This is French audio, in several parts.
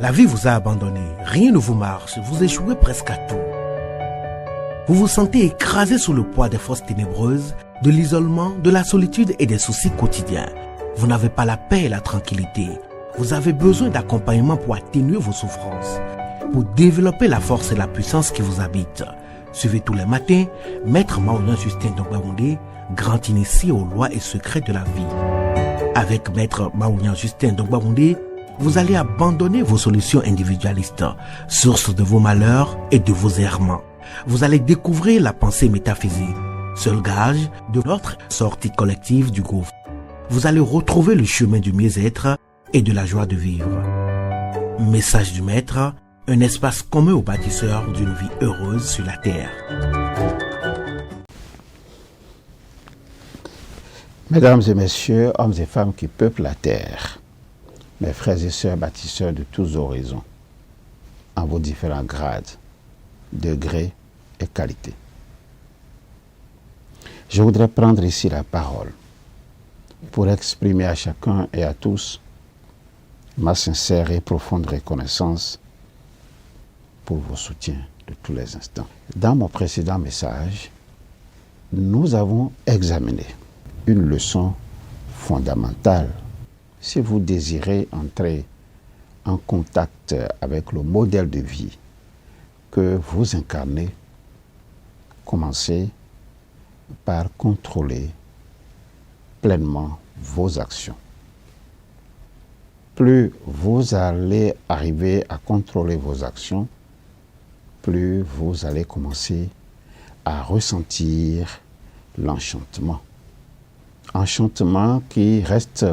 La vie vous a abandonné, rien ne vous marche, vous échouez presque à tout. Vous vous sentez écrasé sous le poids des forces ténébreuses, de l'isolement, de la solitude et des soucis quotidiens. Vous n'avez pas la paix et la tranquillité. Vous avez besoin d'accompagnement pour atténuer vos souffrances, pour développer la force et la puissance qui vous habitent. Suivez tous les matins Maître Maouyan Justin Dongbaoundé, grand initié aux lois et secrets de la vie. Avec Maître Maouyan Justin Dongbaoundé, vous allez abandonner vos solutions individualistes, source de vos malheurs et de vos errements. Vous allez découvrir la pensée métaphysique, seul gage de notre sortie collective du gouffre. Vous allez retrouver le chemin du mieux-être et de la joie de vivre. Message du Maître, un espace commun aux bâtisseurs d'une vie heureuse sur la terre. Mesdames et messieurs, hommes et femmes qui peuplent la terre, mes frères et sœurs bâtisseurs de tous horizons, en vos différents grades, degrés et qualités. Je voudrais prendre ici la parole pour exprimer à chacun et à tous ma sincère et profonde reconnaissance pour vos soutiens de tous les instants. Dans mon précédent message, nous avons examiné une leçon fondamentale. Si vous désirez entrer en contact avec le modèle de vie que vous incarnez, commencez par contrôler pleinement vos actions. Plus vous allez arriver à contrôler vos actions, plus vous allez commencer à ressentir l'enchantement. Enchantement qui reste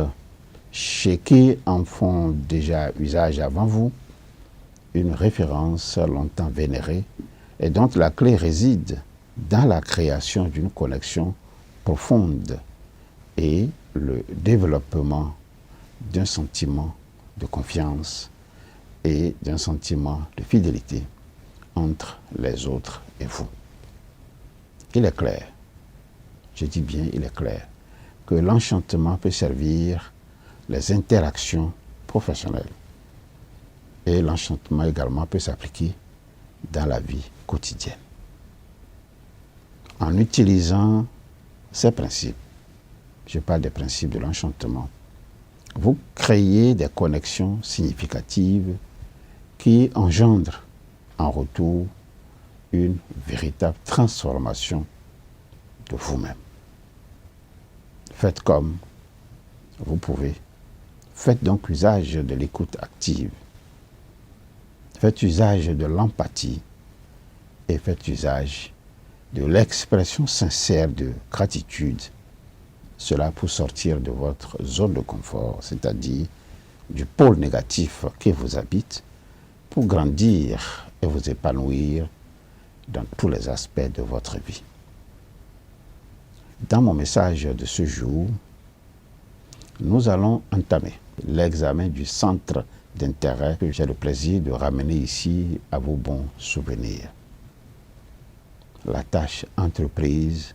chez qui en font déjà usage avant vous, une référence longtemps vénérée et dont la clé réside dans la création d'une connexion profonde et le développement d'un sentiment de confiance et d'un sentiment de fidélité entre les autres et vous. Il est clair, je dis bien il est clair, que l'enchantement peut servir les interactions professionnelles et l'enchantement également peut s'appliquer dans la vie quotidienne. En utilisant ces principes, je parle des principes de l'enchantement, vous créez des connexions significatives qui engendrent en retour une véritable transformation de vous-même. Faites comme vous pouvez. Faites donc usage de l'écoute active. Faites usage de l'empathie et faites usage de l'expression sincère de gratitude. Cela pour sortir de votre zone de confort, c'est-à-dire du pôle négatif qui vous habite, pour grandir et vous épanouir dans tous les aspects de votre vie. Dans mon message de ce jour, nous allons entamer l'examen du centre d'intérêt que j'ai le plaisir de ramener ici à vos bons souvenirs. La tâche entreprise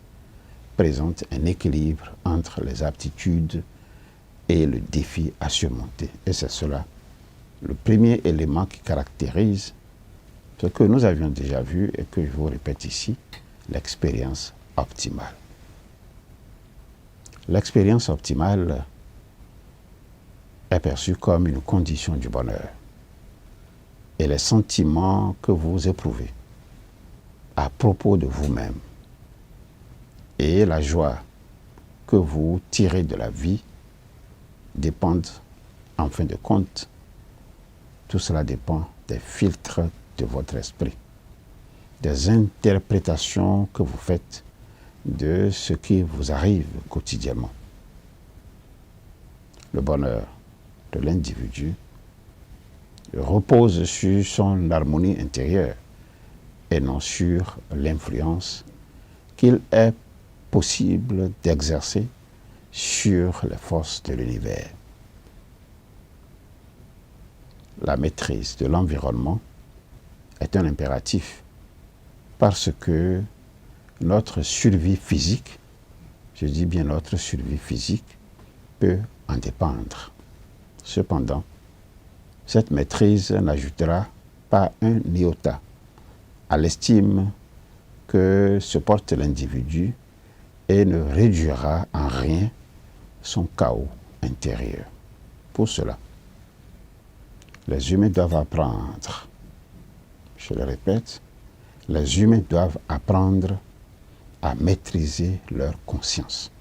présente un équilibre entre les aptitudes et le défi à surmonter. Et c'est cela, le premier élément qui caractérise ce que nous avions déjà vu et que je vous répète ici, l'expérience optimale. L'expérience optimale est perçue comme une condition du bonheur. Et les sentiments que vous éprouvez à propos de vous-même et la joie que vous tirez de la vie dépendent, en fin de compte, tout cela dépend des filtres de votre esprit, des interprétations que vous faites de ce qui vous arrive quotidiennement. Le bonheur de l'individu repose sur son harmonie intérieure et non sur l'influence qu'il est possible d'exercer sur les forces de l'univers. La maîtrise de l'environnement est un impératif parce que notre survie physique, je dis bien notre survie physique, peut en dépendre. Cependant, cette maîtrise n'ajoutera pas un iota à l'estime que se porte l'individu et ne réduira en rien son chaos intérieur. Pour cela, les humains doivent apprendre, je le répète, les humains doivent apprendre à maîtriser leur conscience.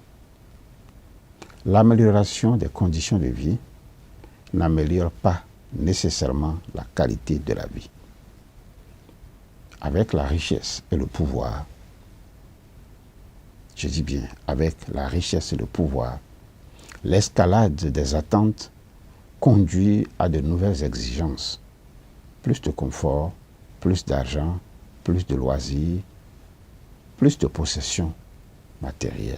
L'amélioration des conditions de vie n'améliore pas nécessairement la qualité de la vie. Avec la richesse et le pouvoir, je dis bien avec la richesse et le pouvoir, l'escalade des attentes conduit à de nouvelles exigences. Plus de confort, plus d'argent, plus de loisirs, plus de possessions matérielles.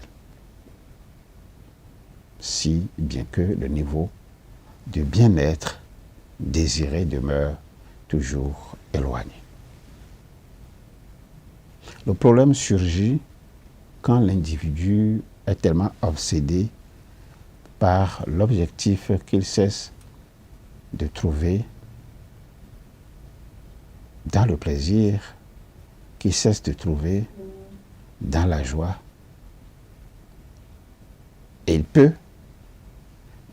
Si bien que le niveau de bien-être désiré demeure toujours éloigné. Le problème surgit quand l'individu est tellement obsédé par l'objectif qu'il cesse de trouver dans le plaisir, qu'il cesse de trouver dans la joie. Et il peut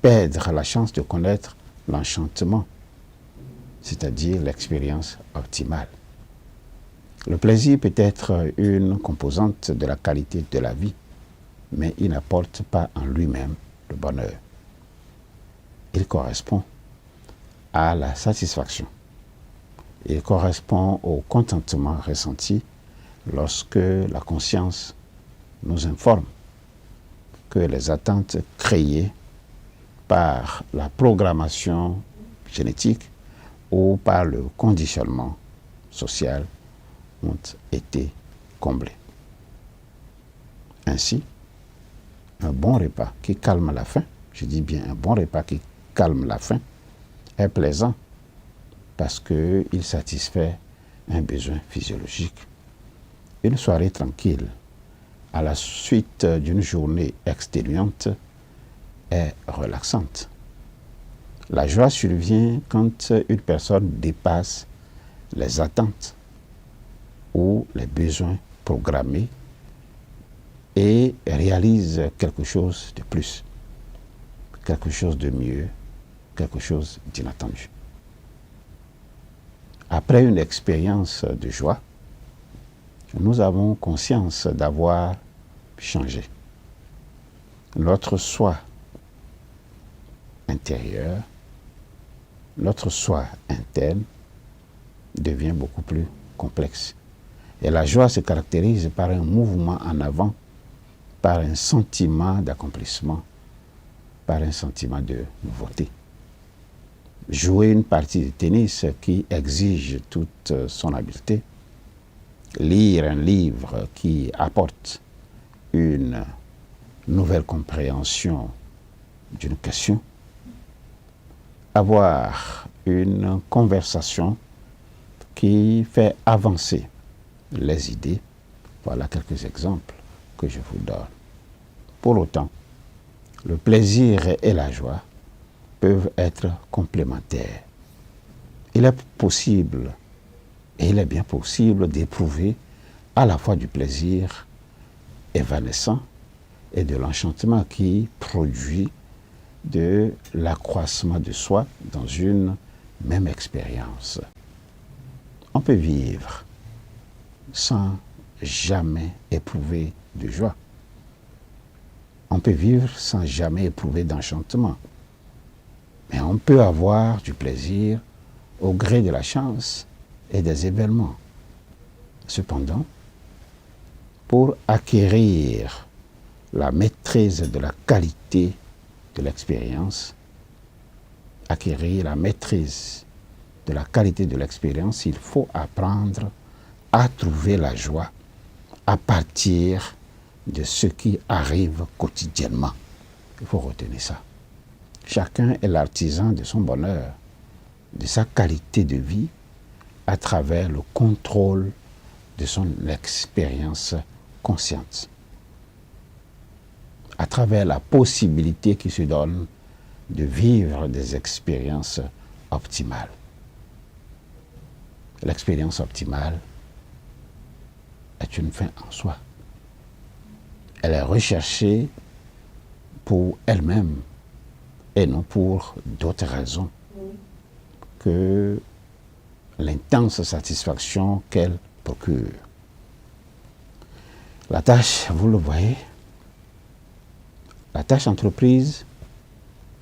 perdre la chance de connaître l'enchantement, c'est-à-dire l'expérience optimale. Le plaisir peut être une composante de la qualité de la vie, mais il n'apporte pas en lui-même le bonheur. Il correspond à la satisfaction. Il correspond au contentement ressenti lorsque la conscience nous informe que les attentes créées par la programmation génétique ou par le conditionnement social ont été comblées. Ainsi, un bon repas qui calme la faim, je dis bien un bon repas qui calme la faim, est plaisant parce qu'il satisfait un besoin physiologique. Une soirée tranquille à la suite d'une journée exténuante est relaxante. La joie survient quand une personne dépasse les attentes ou les besoins programmés et réalise quelque chose de plus, quelque chose de mieux, quelque chose d'inattendu. Après une expérience de joie, nous avons conscience d'avoir changé. Notre soi intérieur, notre soi interne devient beaucoup plus complexe. Et la joie se caractérise par un mouvement en avant, par un sentiment d'accomplissement, par un sentiment de nouveauté. Jouer une partie de tennis qui exige toute son habileté, lire un livre qui apporte une nouvelle compréhension d'une question, avoir une conversation qui fait avancer les idées. Voilà quelques exemples que je vous donne. Pour autant, le plaisir et la joie peuvent être complémentaires. Il est possible, et il est bien possible d'éprouver à la fois du plaisir évanescent et de l'enchantement qui produit de l'accroissement de soi dans une même expérience. On peut vivre sans jamais éprouver de joie. On peut vivre sans jamais éprouver d'enchantement. Mais on peut avoir du plaisir au gré de la chance et des événements. Cependant, pour acquérir la maîtrise de la qualité de l'expérience, acquérir la maîtrise de la qualité de l'expérience, il faut apprendre à trouver la joie à partir de ce qui arrive quotidiennement. Il faut retenir ça. Chacun est l'artisan de son bonheur, de sa qualité de vie, à travers le contrôle de son expérience consciente, à travers la possibilité qui se donne de vivre des expériences optimale. L'expérience optimale est une fin en soi. Elle est recherchée pour elle-même et non pour d'autres raisons que l'intense satisfaction qu'elle procure. La tâche, vous le voyez, la tâche entreprise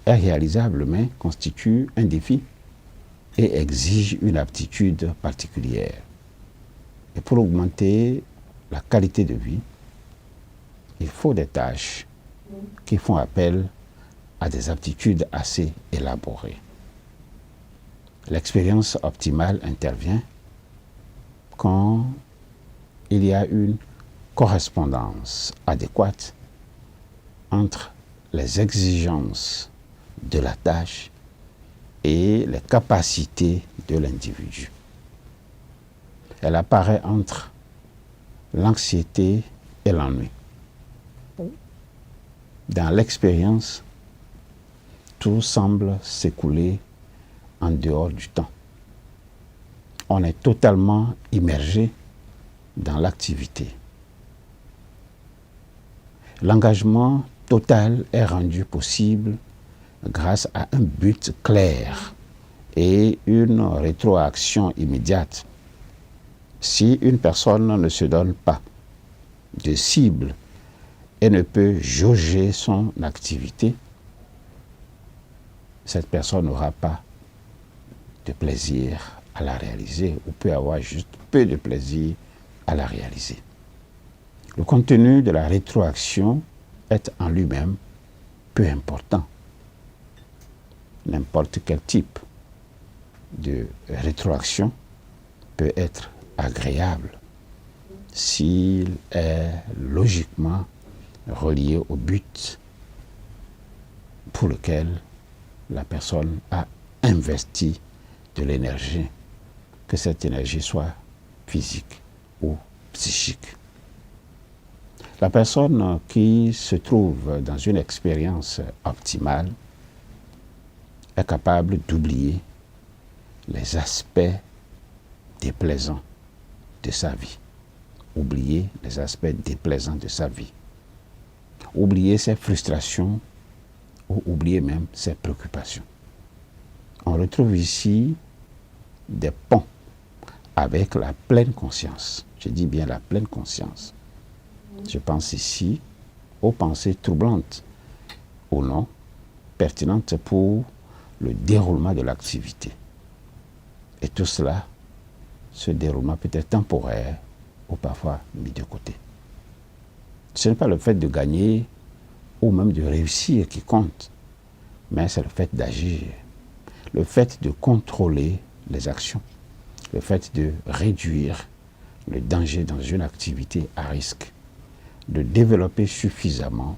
est réalisable mais constitue un défi et exige une aptitude particulière. Et pour augmenter la qualité de vie, il faut des tâches qui font appel à des aptitudes assez élaborées. L'expérience optimale intervient quand il y a une correspondance adéquate entre les exigences de la tâche et les capacités de l'individu. Elle apparaît entre l'anxiété et l'ennui. Dans l'expérience, tout semble s'écouler en dehors du temps. On est totalement immergé dans l'activité. L'engagement total est rendu possible grâce à un but clair et une rétroaction immédiate. Si une personne ne se donne pas de cible et ne peut jauger son activité, cette personne n'aura pas de plaisir à la réaliser ou peut avoir juste peu de plaisir à la réaliser. Le contenu de la rétroaction est en lui-même peu important. N'importe quel type de rétroaction peut être agréable s'il est logiquement relié au but pour lequel la personne a investi de l'énergie, que cette énergie soit physique ou psychique. La personne qui se trouve dans une expérience optimale est capable d'oublier les aspects déplaisants de sa vie. Oublier les aspects déplaisants de sa vie. Oublier ses frustrations ou oublier même ses préoccupations. On retrouve ici des ponts avec la pleine conscience. Je dis bien la pleine conscience. Je pense ici aux pensées troublantes ou non pertinentes pour le déroulement de l'activité. Et tout cela, ce déroulement peut être temporaire ou parfois mis de côté. Ce n'est pas le fait de gagner ou même de réussir qui compte, mais c'est le fait d'agir, le fait de contrôler les actions, le fait de réduire le danger dans une activité à risque, de développer suffisamment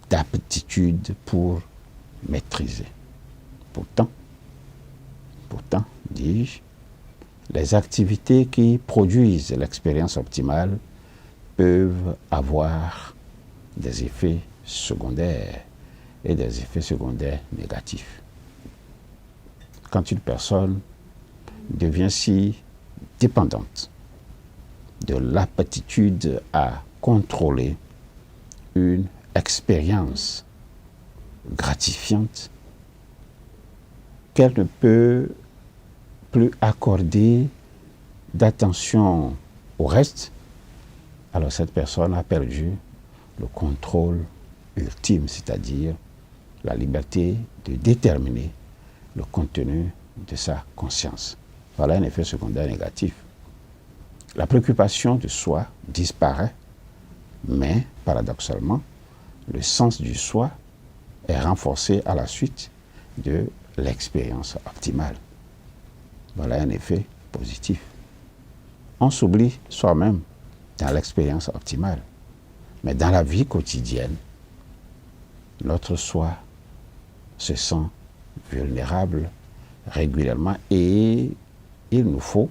d'aptitude pour maîtriser. Pourtant, dis-je, les activités qui produisent l'expérience optimale peuvent avoir des effets secondaires et des effets secondaires négatifs. Quand une personne devient si dépendante de l'aptitude à contrôler une expérience gratifiante, qu'elle ne peut plus accorder d'attention au reste, alors cette personne a perdu le contrôle ultime, c'est-à-dire la liberté de déterminer le contenu de sa conscience. Voilà un effet secondaire négatif. La préoccupation de soi disparaît, mais paradoxalement, le sens du soi est renforcé à la suite de l'expérience optimale. Voilà un effet positif. On s'oublie soi-même dans l'expérience optimale, mais dans la vie quotidienne, notre soi se sent vulnérable régulièrement et il nous faut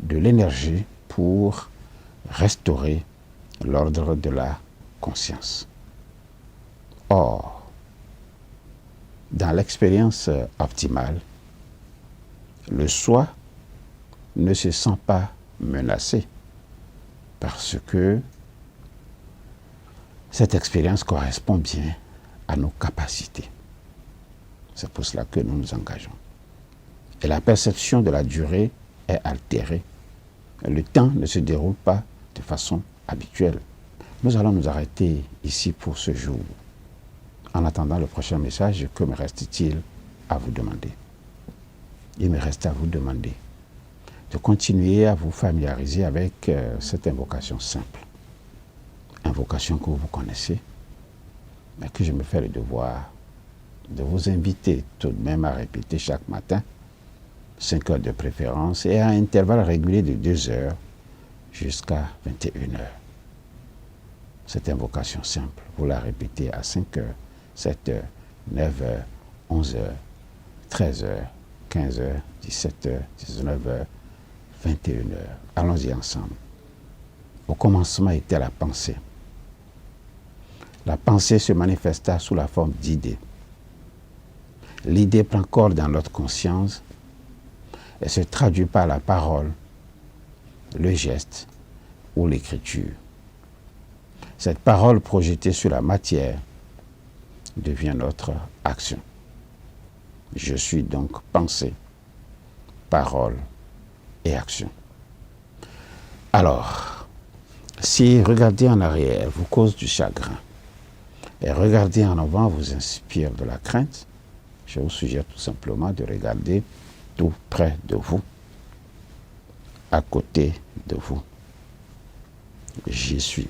de l'énergie pour restaurer l'ordre de la conscience. Or, Dans l'expérience optimale, le soi ne se sent pas menacé parce que cette expérience correspond bien à nos capacités. C'est pour cela que nous nous engageons. Et la perception de la durée est altérée. Le temps ne se déroule pas de façon habituelle. Nous allons nous arrêter ici pour ce jour. En attendant le prochain message, que me reste-t-il à vous demander? Il me reste à vous demander de continuer à vous familiariser avec cette invocation simple. Invocation que vous connaissez, mais que je me fais le devoir de vous inviter tout de même à répéter chaque matin, 5 heures de préférence, et à un intervalle régulier de 2 heures jusqu'à 21 heures. Cette invocation simple, vous la répétez à 5 heures, 7 heures, 9 heures, 11 heures, 13 heures, 15 heures, 17 heures, 19 heures, 21 heures. Allons-y ensemble. Au commencement était la pensée. La pensée se manifesta sous la forme d'idées. L'idée prend corps dans notre conscience et se traduit par la parole, le geste ou l'écriture. Cette parole projetée sur la matière devient notre action. Je suis donc pensée, parole et action. Alors, si regarder en arrière vous cause du chagrin et regarder en avant vous inspire de la crainte, je vous suggère tout simplement de regarder tout près de vous, à côté de vous. J'y suis.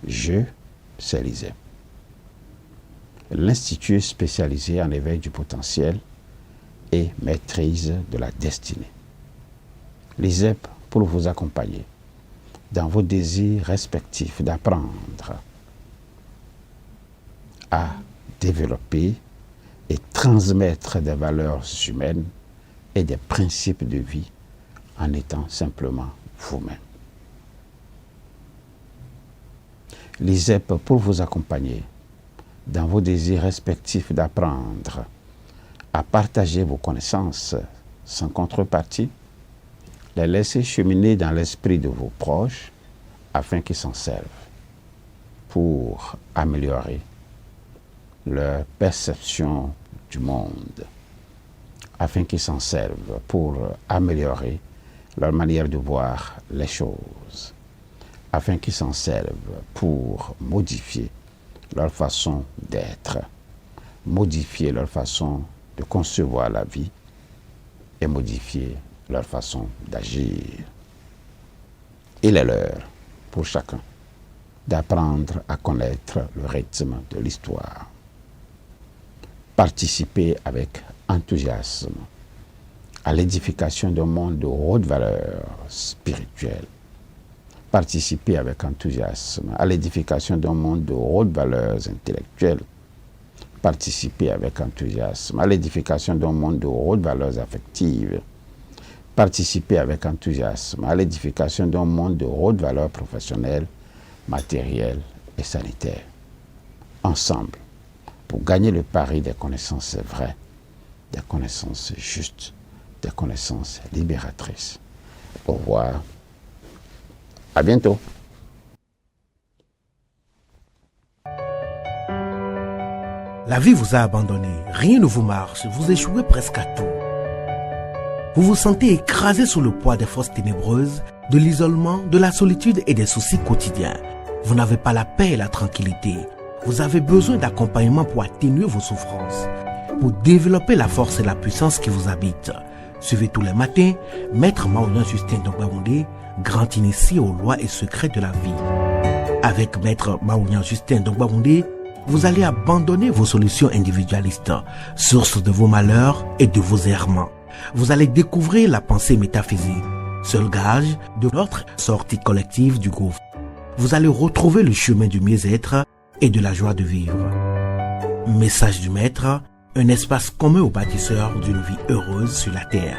Je, c'est l'ISEP. L'Institut spécialisé en éveil du potentiel et maîtrise de la destinée. L'ISEP pour vous accompagner dans vos désirs respectifs d'apprendre à développer et transmettre des valeurs humaines et des principes de vie en étant simplement vous-même. L'ISEP pour vous accompagner dans vos désirs respectifs d'apprendre à partager vos connaissances sans contrepartie, les laisser cheminer dans l'esprit de vos proches afin qu'ils s'en servent pour améliorer leur perception du monde, afin qu'ils s'en servent pour améliorer leur manière de voir les choses, afin qu'ils s'en servent pour modifier leur façon d'être, modifier leur façon de concevoir la vie et modifier leur façon d'agir. Il est l'heure pour chacun d'apprendre à connaître le rythme de l'histoire. Participer avec enthousiasme à l'édification d'un monde de haute valeur spirituelle. Participer avec enthousiasme à l'édification d'un monde de hautes valeurs intellectuelles. Participer avec enthousiasme à l'édification d'un monde de hautes valeurs affectives. Participer avec enthousiasme à l'édification d'un monde de hautes valeurs professionnelles, matérielles et sanitaires. Ensemble, pour gagner le pari des connaissances vraies, des connaissances justes, des connaissances libératrices. Au revoir. À bientôt. La vie vous a abandonné, rien ne vous marche, vous échouez presque à tout. Vous vous sentez écrasé sous le poids des forces ténébreuses, de l'isolement, de la solitude et des soucis quotidiens. Vous n'avez pas la paix et la tranquillité. Vous avez besoin d'accompagnement pour atténuer vos souffrances, pour développer la force et la puissance qui vous habitent. Suivez tous les matins Maître Maouyan Justin Dongbaoundé, grand initié aux lois et secrets de la vie. Avec Maître Maouyan Justin Dongbaoundé, vous allez abandonner vos solutions individualistes, source de vos malheurs et de vos errements. Vous allez découvrir la pensée métaphysique, seul gage de notre sortie collective du gouffre. Vous allez retrouver le chemin du mieux-être et de la joie de vivre. Message du Maître, un espace commun aux bâtisseurs d'une vie heureuse sur la terre.